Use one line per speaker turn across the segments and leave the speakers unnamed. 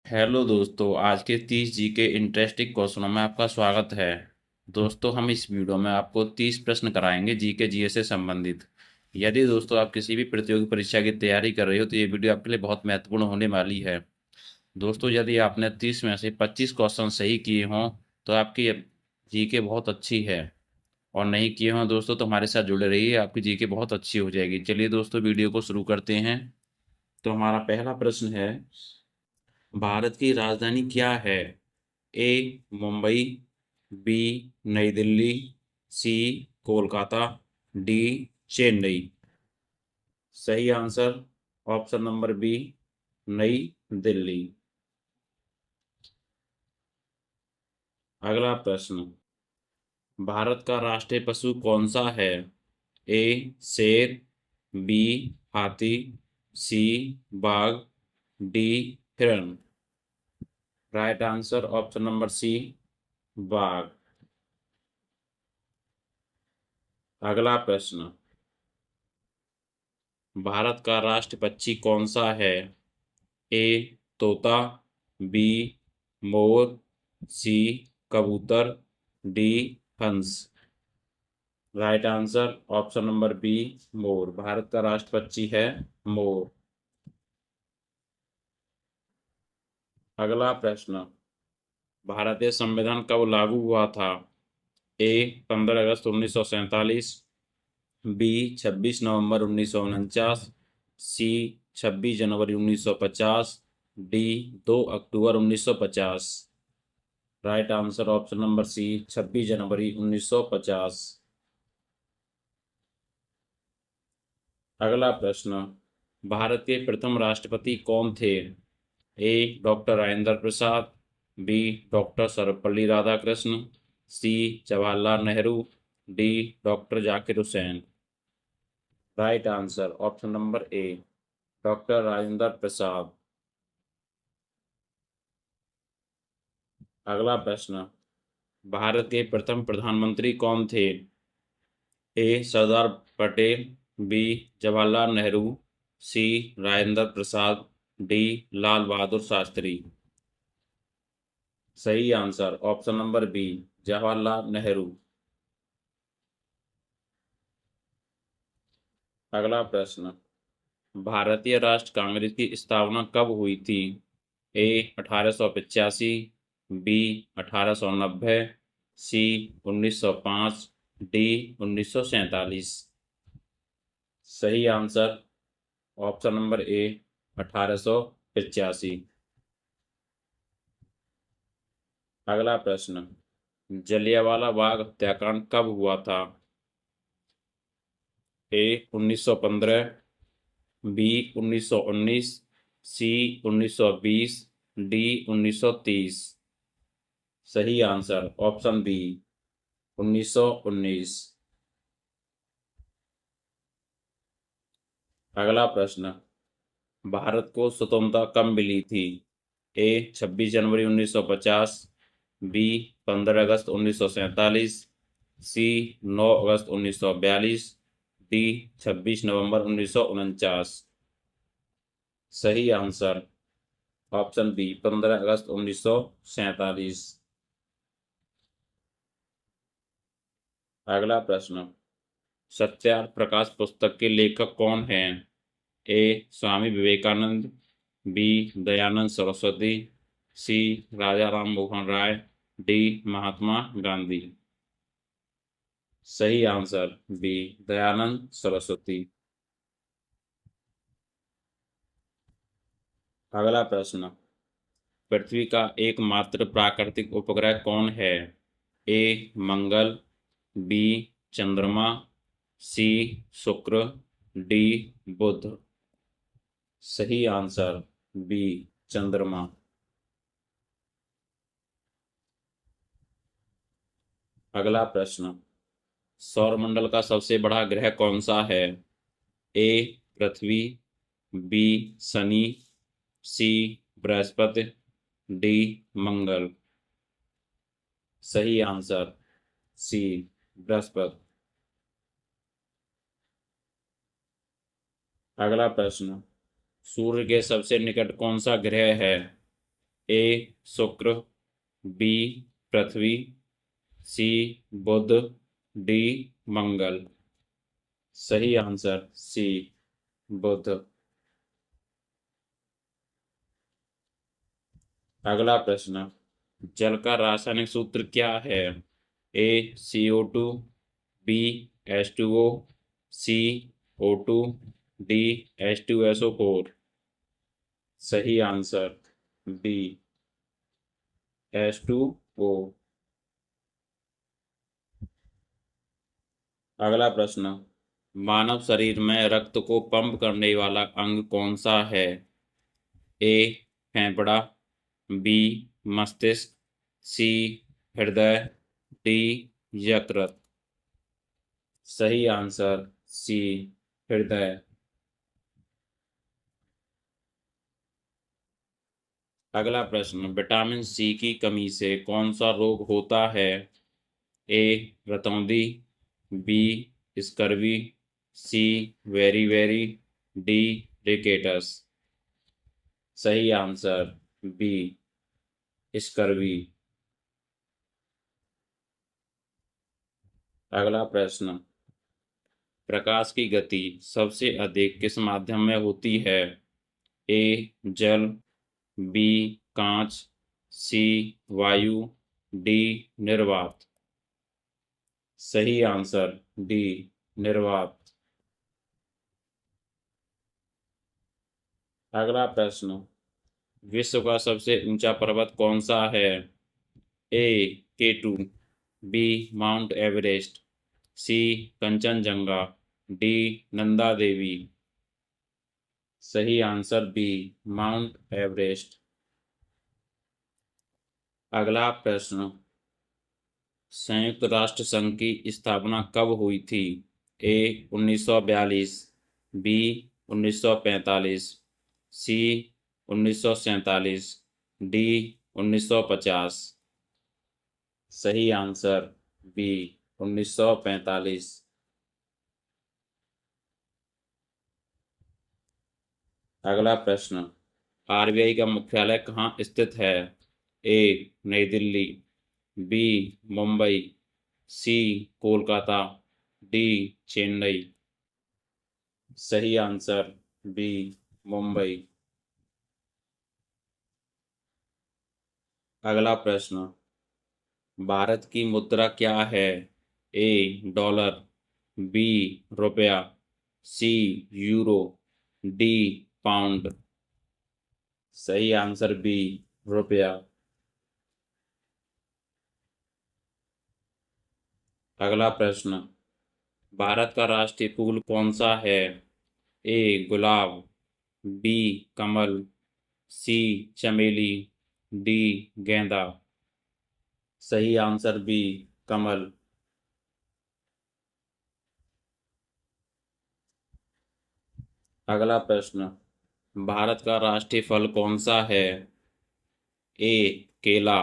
Hello दोस्तों, आज के 30 जी के इंटरेस्टिंग क्वेश्चनों में आपका स्वागत है। दोस्तों, हम इस वीडियो में आपको 30 प्रश्न कराएंगे जी के जीएस से संबंधित। यदि दोस्तों आप किसी भी प्रतियोगी परीक्षा की तैयारी कर रहे हो तो ये वीडियो आपके लिए बहुत महत्वपूर्ण होने वाली है। दोस्तों, यदि आपने 30 में से 25 क्वेश्चन सही किए हों तो आपकी जी के बहुत अच्छी है, और नहीं किए हों दोस्तों तो हमारे साथ जुड़े रहिए, आपकी जी के बहुत अच्छी हो जाएगी। चलिए दोस्तों, वीडियो को शुरू करते हैं। तो हमारा पहला प्रश्न है, भारत की राजधानी क्या है? ए मुंबई, बी नई दिल्ली, सी कोलकाता, डी चेन्नई। सही आंसर ऑप्शन नंबर बी, नई दिल्ली। अगला प्रश्न, भारत का राष्ट्रीय पशु कौन सा है? ए शेर, बी हाथी, सी बाघ, डी हिरण। Right answer option number C, बाघ। अगला प्रश्न, भारत का राष्ट्रीय पक्षी कौन सा है? ए तोता, बी मोर, सी कबूतर, डी हंस। Right answer option number B, मोर। भारत का राष्ट्र पक्षी है मोर। अगला प्रश्न, भारतीय संविधान कब लागू हुआ था? ए 15 अगस्त 1947, बी 26 नवंबर 1949, सी 26 जनवरी 1950, डी 2 अक्टूबर 1950। Right answer option number C, 26 जनवरी 1950। अगला प्रश्न, भारत के प्रथम राष्ट्रपति कौन थे? A doctor Rajendra Prasad, B doctor Sarvepalli Radhakrishna, C Jawaharlal Nehru, D doctor Zakir Hussain. Right answer option number A, doctor Rajendra Prasad. अगला प्रश्न, भारत के प्रथम प्रधानमंत्री कौन थे? A Sardar Patel, B Jawaharlal Nehru, C Rajendra Prasad, D Lal Bahadur Shastri. सही answer option number B, Jawaharlal Nehru. अगला प्रश्न, भारतीय राष्ट्र कांग्रेस की स्थापना कब हुई थी? ए 1885, बी 1890, सी 1905, डी 1947। सही आंसर ऑप्शन नंबर ए, 1885। अगला प्रश्न, जलियांवाला बाग हत्याकांड कब हुआ था? ए 1915, बी 1919, सी 1920, डी 1930। सही आंसर ऑप्शन बी, 1919। अगला प्रश्न, भारत को स्वतंत्रता कब मिली थी? ए 26 जनवरी 1950, बी 15 अगस्त 1947, सी 9 अगस्त 1942, डी 26 नवंबर 1949। सही आंसर ऑप्शन बी, 15 अगस्त 1947। अगला प्रश्न, सत्याग्रह प्रकाश पुस्तक के लेखक कौन हैं? ए स्वामी विवेकानंद, बी दयानंद सरस्वती, सी राजा राम मोहन राय, डी महात्मा गांधी। सही आंसर बी, दयानंद सरस्वती। अगला प्रश्न, पृथ्वी का एकमात्र प्राकृतिक उपग्रह कौन है? ए मंगल, बी चंद्रमा, सी शुक्र, डी बुध। सही आंसर बी, चंद्रमा। अगला प्रश्न, सौरमंडल का सबसे बड़ा ग्रह कौन सा है? ए पृथ्वी, बी शनि, सी बृहस्पति, डी मंगल। सही आंसर सी, बृहस्पति। अगला प्रश्न, सूर्य के सबसे निकट कौन सा ग्रह है? ए शुक्र, बी पृथ्वी, सी बुध, डी मंगल। सही आंसर सी बुध। अगला प्रश्न, जल का रासायनिक सूत्र क्या है? ए CO2, बी H2O, सी O2, डी H2SO4। सही आंसर बी H2O। अगला प्रश्न, मानव शरीर में रक्त को पंप करने वाला अंग कौन सा है? ए फेफड़ा, बी मस्तिष्क, सी हृदय, डी यकृत। सही आंसर सी हृदय। अगला प्रश्न, विटामिन सी की कमी से कौन सा रोग होता है? ए रतौंधी, बी स्कर्वी, सी वेरी, डी रिकेटस। सही आंसर बी स्कर्वी। अगला प्रश्न, प्रकाश की गति सबसे अधिक किस माध्यम में होती है? ए जल, बी कांच, सी वायु, डी निर्वात। सही आंसर डी निर्वात। अगला प्रश्न, विश्व का सबसे ऊंचा पर्वत कौन सा है? ए K2, बी माउंट एवरेस्ट, सी कंचनजंगा, डी नंदा देवी। सही आंसर बी माउंट एवरेस्ट। अगला प्रश्न, संयुक्त राष्ट्र संघ की स्थापना कब हुई थी? ए 1942, बी 1945, सी 1947, डी 1950। सही आंसर बी 1945। अगला प्रश्न, RBI का मुख्यालय कहाँ स्थित है? ए नई दिल्ली, बी मुंबई, सी कोलकाता, डी चेन्नई। सही आंसर बी मुंबई। अगला प्रश्न, भारत की मुद्रा क्या है? ए डॉलर, बी रुपया, सी यूरो, डी पाउंड। सही आंसर बी रुपया। अगला प्रश्न, भारत का राष्ट्रीय फूल कौन सा है? ए गुलाब, बी कमल, सी चमेली, डी गेंदा। सही आंसर बी कमल। अगला प्रश्न, भारत का राष्ट्रीय फल कौन सा है? ए केला,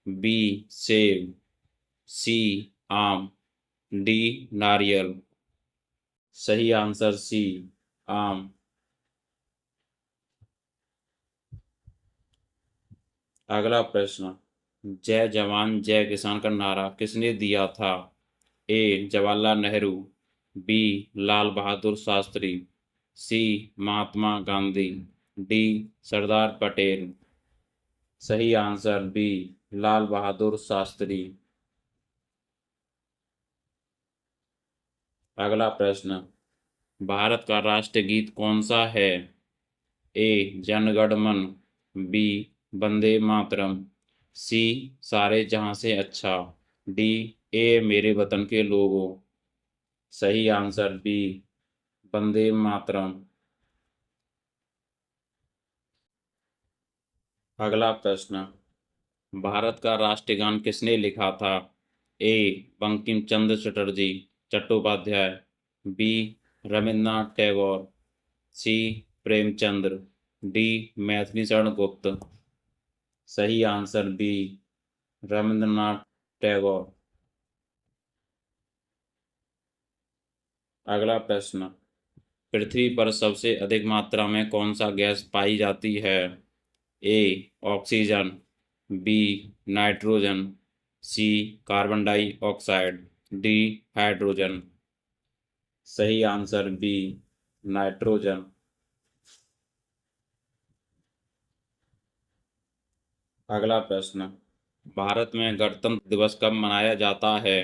बी सेब, सी आम, डी नारियल। सही आंसर सी आम। अगला प्रश्न, जय जवान जय किसान का नारा किसने दिया था? ए जवाहरलाल नेहरू, बी लाल बहादुर शास्त्री, सी महात्मा गांधी, डी सरदार पटेल। सही आंसर बी लाल बहादुर शास्त्री। अगला प्रश्न, भारत का राष्ट्रीय गीत कौन सा है? ए जन गण मन, बी वंदे मातरम, सी सारे जहां से अच्छा, डी ए मेरे वतन के लोगों। सही आंसर बी वंदे मातरम। अगला प्रश्न, भारत का राष्ट्रीय गान किसने लिखा था? ए बंकिम चंद्र चटर्जी चट्टोपाध्याय, बी रविन्द्रनाथ टैगोर, सी प्रेमचंद्र, डी मैथिली शरण गुप्त। सही आंसर बी रविन्द्रनाथ टैगोर। अगला प्रश्न, पृथ्वी पर सबसे अधिक मात्रा में कौन सा गैस पाई जाती है? A oxygen, B nitrogen, C carbon dioxide, D hydrogen. सही आंसर बी नाइट्रोजन। अगला प्रश्न, भारत में गणतंत्र दिवस कब मनाया जाता है?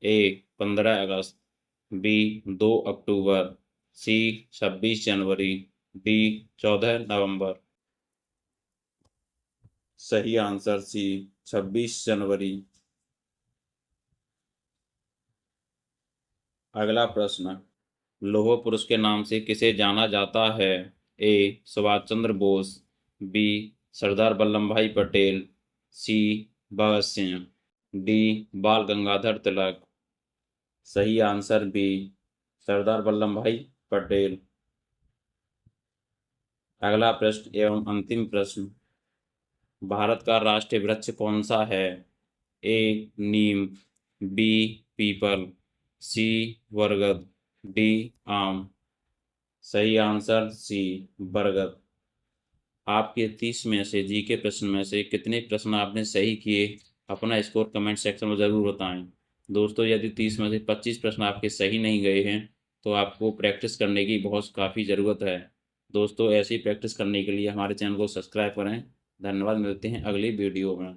ए 15 अगस्त, बी 2 अक्टूबर, सी 26 जनवरी, डी 14 नवंबर। सही आंसर सी 26 जनवरी। अगला प्रश्न, लौह पुरुष के नाम से किसे जाना जाता है? ए सुभाष चंद्र बोस, बी सरदार वल्लभ भाई पटेल, सी भगत सिंह, डी बाल गंगाधर तिलक। सही आंसर बी सरदार वल्लभ भाई पटेल। अगला प्रश्न एवं अंतिम प्रश्न, भारत का राष्ट्रीय वृक्ष कौन सा है? ए नीम, बी पीपल, सी बरगद, डी आम। सही आंसर सी बरगद। आपके 30 में से जीके प्रश्न में से कितने प्रश्न आपने सही किए, अपना स्कोर कमेंट सेक्शन में ज़रूर बताएं। दोस्तों यदि 30 में से 25 प्रश्न आपके सही नहीं गए हैं तो आपको प्रैक्टिस करने की बहुत काफ़ी ज़रूरत है। दोस्तों ऐसी प्रैक्टिस करने के लिए हमारे चैनल को सब्सक्राइब करें। धन्यवाद, मिलते हैं अगली वीडियो में।